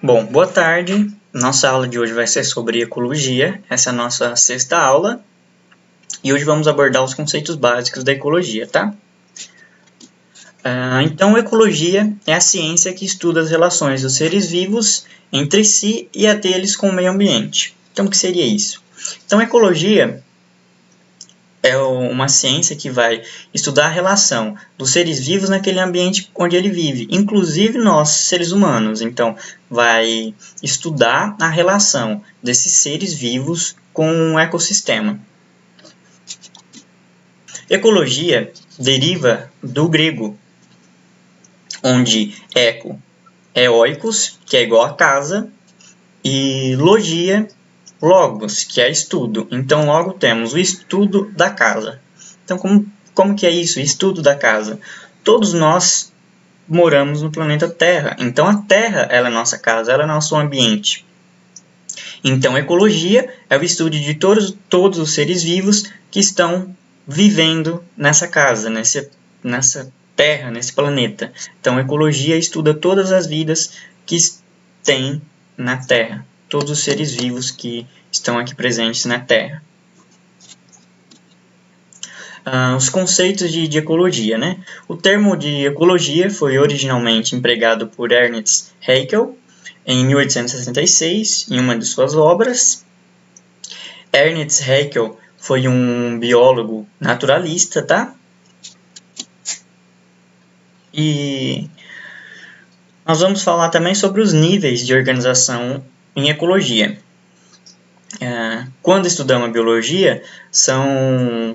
Bom, boa tarde. Nossa aula de hoje vai ser sobre ecologia. Essa é a nossa sexta aula. E hoje vamos abordar os conceitos básicos da ecologia, tá? Então, ecologia é a ciência que estuda as relações dos seres vivos entre si e a deles com o meio ambiente. Então, o que seria isso? Então, ecologia é uma ciência que vai estudar a relação dos seres vivos naquele ambiente onde ele vive, inclusive nós, seres humanos. Então, vai estudar a relação desses seres vivos com o ecossistema. Ecologia deriva do grego, onde eco é oikos, que é igual a casa, e logia, logos, que é estudo. Então, logo temos o estudo da casa. Então, como que é isso? Estudo da casa. Todos nós moramos no planeta Terra. Então, a Terra ela é nossa casa, ela é nosso ambiente. Então, ecologia é o estudo de todos os seres vivos que estão vivendo nessa casa, nessa Terra, nesse planeta. Então, ecologia estuda todas as vidas que tem na Terra. Todos os seres vivos que estão aqui presentes na Terra. Os conceitos de ecologia, né? O termo de ecologia foi originalmente empregado por Ernst Haeckel em 1866, em uma de suas obras. Ernst Haeckel foi um biólogo naturalista, tá? E nós vamos falar também sobre os níveis de organização em ecologia. Quando estudamos a biologia,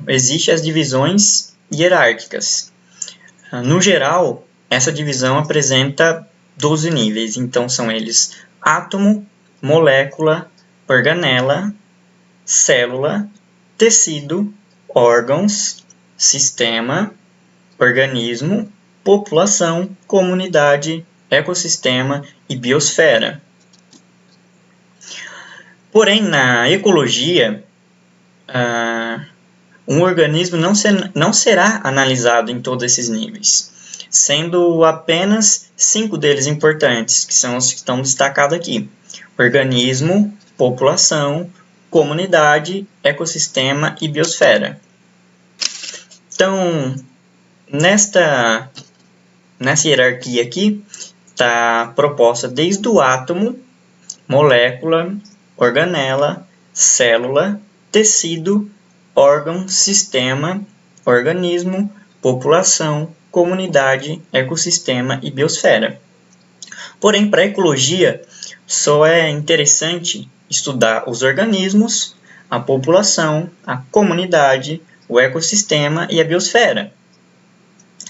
existem as divisões hierárquicas. No geral, essa divisão apresenta 12 níveis. Então, são eles átomo, molécula, organela, célula, tecido, órgãos, sistema, organismo, população, comunidade, ecossistema e biosfera. Porém, na ecologia, um organismo não será analisado em todos esses níveis, sendo apenas 5 deles importantes, que são os que estão destacados aqui: organismo, população, comunidade, ecossistema e biosfera. Então, nessa hierarquia aqui, está proposta desde o átomo, molécula, organela, célula, tecido, órgão, sistema, organismo, população, comunidade, ecossistema e biosfera. Porém, para a ecologia, só é interessante estudar os organismos, a população, a comunidade, o ecossistema e a biosfera.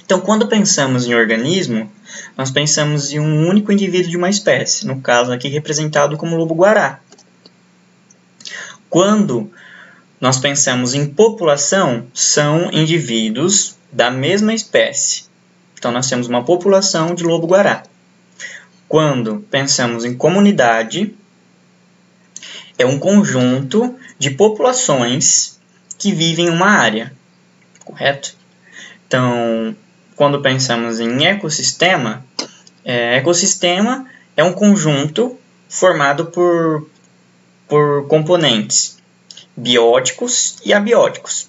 Então, quando pensamos em organismo, nós pensamos em um único indivíduo de uma espécie, no caso aqui representado como lobo-guará. Quando nós pensamos em população, são indivíduos da mesma espécie. Então, nós temos uma população de lobo-guará. Quando pensamos em comunidade, é um conjunto de populações que vivem em uma área, correto? Então, quando pensamos em ecossistema, ecossistema é um conjunto formado por componentes bióticos e abióticos.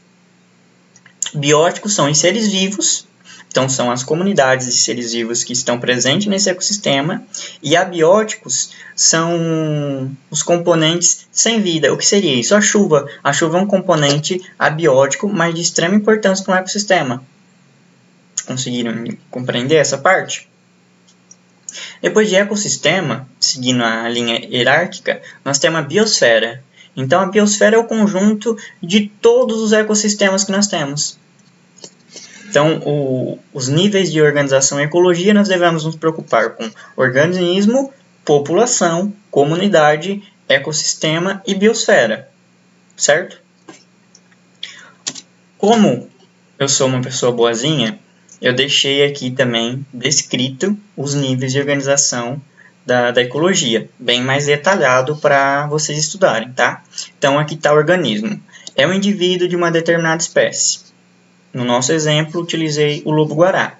Bióticos são os seres vivos, então são as comunidades de seres vivos que estão presentes nesse ecossistema, e abióticos são os componentes sem vida. O que seria isso? A chuva. A chuva é um componente abiótico, mas de extrema importância para o ecossistema. Conseguiram compreender essa parte? Depois de ecossistema, seguindo a linha hierárquica, nós temos a biosfera. Então, a biosfera é o conjunto de todos os ecossistemas que nós temos. Então, os níveis de organização e ecologia, nós devemos nos preocupar com organismo, população, comunidade, ecossistema e biosfera. Certo? Como eu sou uma pessoa boazinha, eu deixei aqui também descrito os níveis de organização da ecologia, bem mais detalhado para vocês estudarem, tá? Então, aqui está o organismo. É um indivíduo de uma determinada espécie. No nosso exemplo, utilizei o lobo-guará.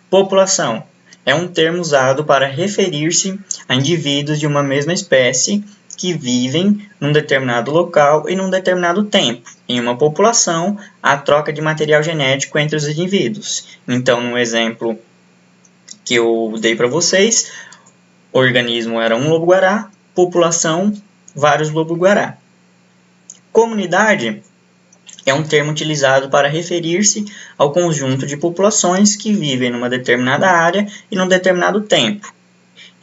População é um termo usado para referir-se a indivíduos de uma mesma espécie que vivem num determinado local e num determinado tempo. Em uma população, há troca de material genético entre os indivíduos. Então, no exemplo que eu dei para vocês, organismo era um lobo-guará, população, vários lobo-guará. Comunidade é um termo utilizado para referir-se ao conjunto de populações que vivem numa determinada área e num determinado tempo.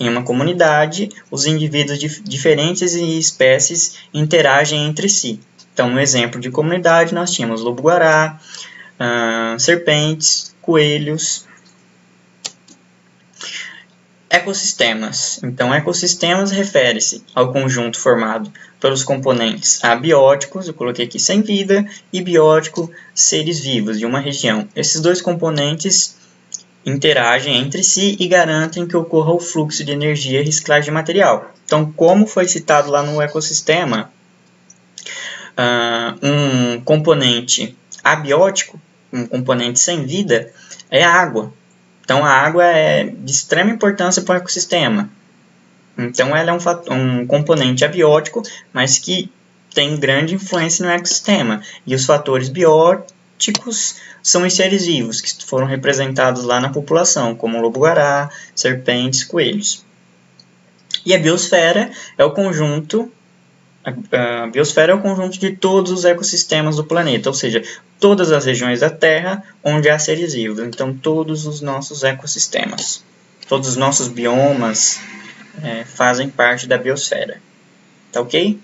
Em uma comunidade, os indivíduos de diferentes espécies interagem entre si. Então, no exemplo de comunidade, nós tínhamos lobo-guará, serpentes, coelhos. Ecossistemas. Então, ecossistemas refere-se ao conjunto formado pelos componentes abióticos, eu coloquei aqui sem vida, e biótico, seres vivos de uma região. Esses dois componentes interagem entre si e garantem que ocorra o fluxo de energia e reciclagem de material. Então, como foi citado lá no ecossistema, um componente abiótico, um componente sem vida, é a água. Então, a água é de extrema importância para o ecossistema. Então, ela é um componente abiótico, mas que tem grande influência no ecossistema. E os fatores bióticos são os seres vivos, que foram representados lá na população, como lobo-guará, serpentes, coelhos. E a biosfera é o conjunto... A biosfera é o conjunto de todos os ecossistemas do planeta, ou seja, todas as regiões da Terra onde há seres vivos. Então, todos os nossos ecossistemas, todos os nossos biomas fazem parte da biosfera. Tá ok?